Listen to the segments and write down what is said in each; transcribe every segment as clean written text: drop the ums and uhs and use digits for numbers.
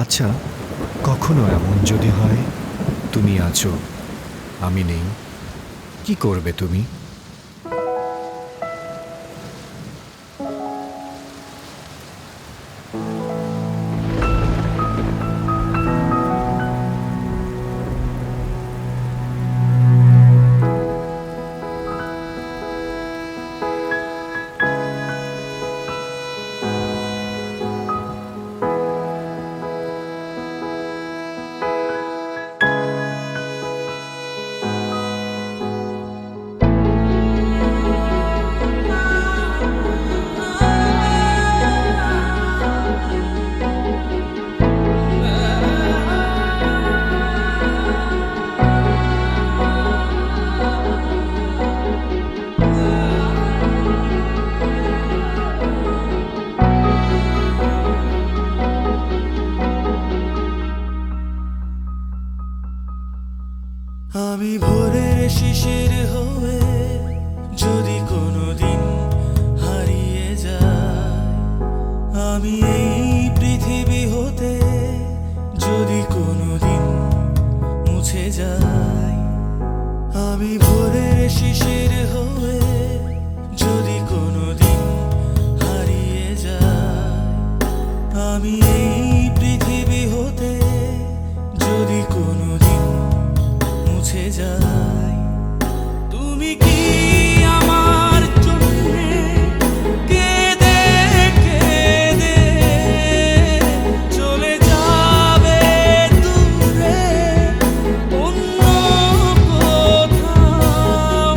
আচ্ছা, কখনো এমন যদি হয় তুমি আছো, আমি নেই, কি করবে তুমি? আমি ভোরের শিশির হয়ে যদি কোনোদিন হারিয়ে যাই, আমি এই পৃথিবী হতে যদি কোনোদিন মুছে যাই, আমি ভোরের শিশির হয়ে যদি কোনোদিন হারিয়ে যাই, আমি এই পৃথিবী হতে যদি কোনোদিন মুছে যাই, তুমি কি আমার জন্যে কেঁদে কেঁদে চলে যাবে দূরে অন্য কোথাও?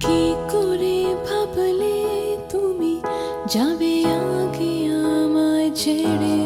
কি করে ভাবলে তুমি যাবে আগে আমায় ছেড়ে?